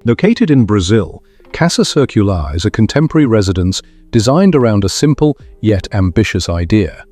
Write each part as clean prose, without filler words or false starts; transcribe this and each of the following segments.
Located in Brazil, Casa Circular is a contemporary residence designed around a simple yet ambitious idea: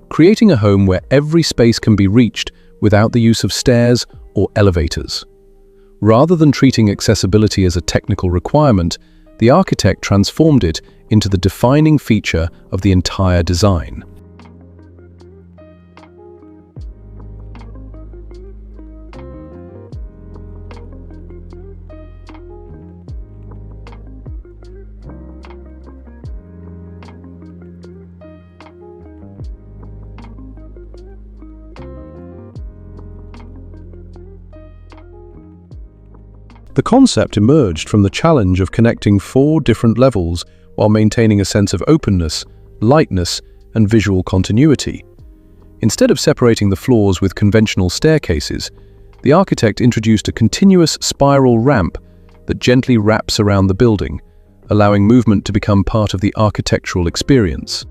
creating a home where every space can be reached without the use of stairs or elevators. Rather than treating accessibility as a technical requirement, the architect transformed it into the defining feature of the entire design. The concept emerged from the challenge of connecting 4 different levels while maintaining a sense of openness, lightness, and visual continuity. Instead of separating the floors with conventional staircases, the architect introduced a continuous spiral ramp that gently wraps around the building, allowing movement to become part of the architectural experience.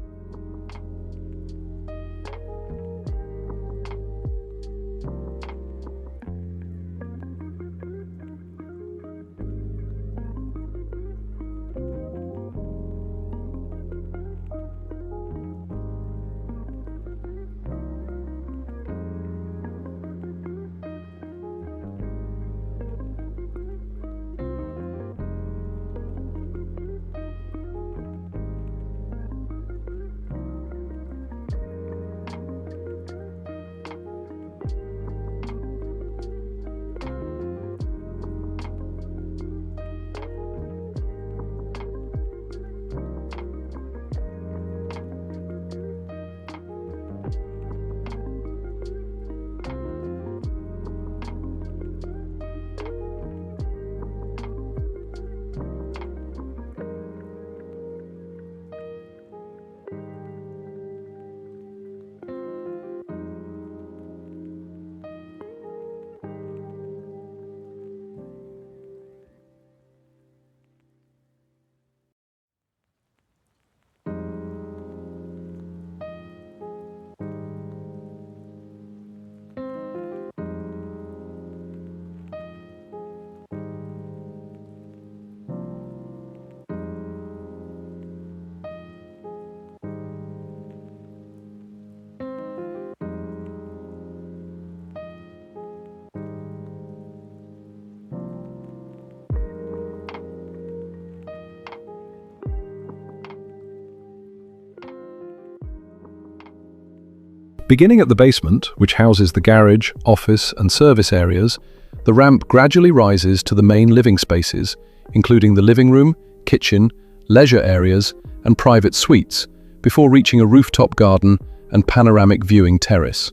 Beginning at the basement, which houses the garage, office, and service areas, the ramp gradually rises to the main living spaces, including the living room, kitchen, leisure areas, and private suites, before reaching a rooftop garden and panoramic viewing terrace.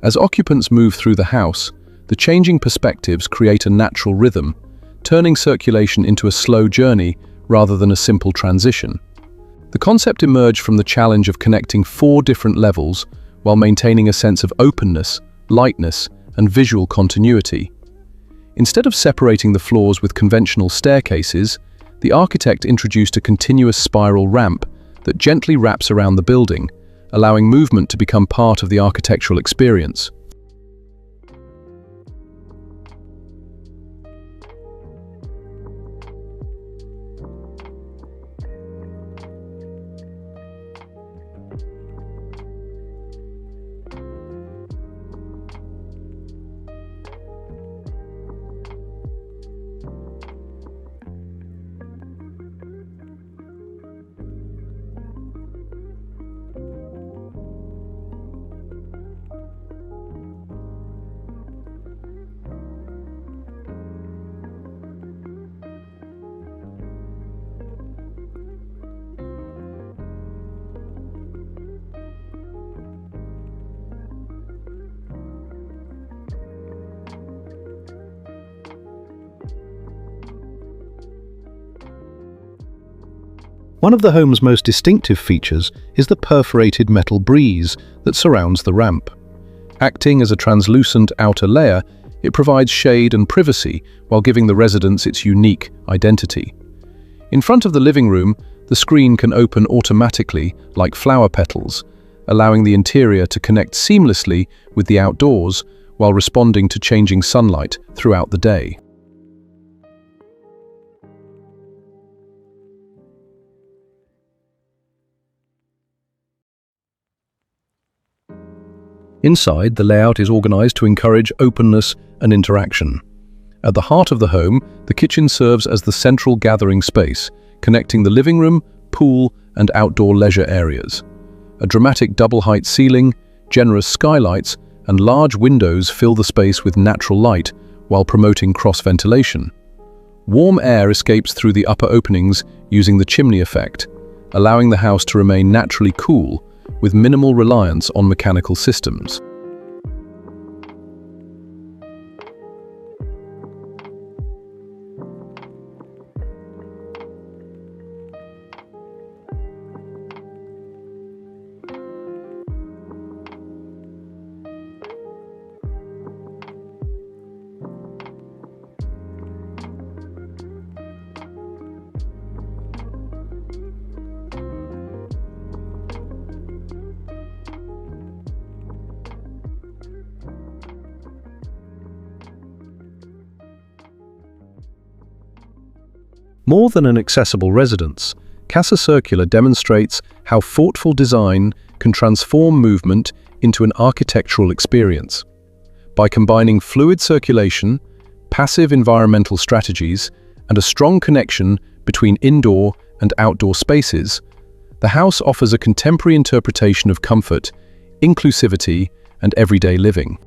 As occupants move through the house, the changing perspectives create a natural rhythm, turning circulation into a slow journey rather than a simple transition. The concept emerged from the challenge of connecting 4 different levels while maintaining a sense of openness, lightness, and visual continuity. Instead of separating the floors with conventional staircases, the architect introduced a continuous spiral ramp that gently wraps around the building, allowing movement to become part of the architectural experience. One of the home's most distinctive features is the perforated metal brise that surrounds the ramp. Acting as a translucent outer layer, it provides shade and privacy while giving the residence its unique identity. In front of the living room, the screen can open automatically like flower petals, allowing the interior to connect seamlessly with the outdoors while responding to changing sunlight throughout the day. Inside, the layout is organized to encourage openness and interaction. At the heart of the home, the kitchen serves as the central gathering space, connecting the living room, pool, and outdoor leisure areas. A dramatic double-height ceiling, generous skylights, and large windows fill the space with natural light while promoting cross-ventilation. Warm air escapes through the upper openings using the chimney effect, allowing the house to remain naturally cool with minimal reliance on mechanical systems. More than an accessible residence, Casa Circular demonstrates how thoughtful design can transform movement into an architectural experience. By combining fluid circulation, passive environmental strategies, and a strong connection between indoor and outdoor spaces, the house offers a contemporary interpretation of comfort, inclusivity, and everyday living.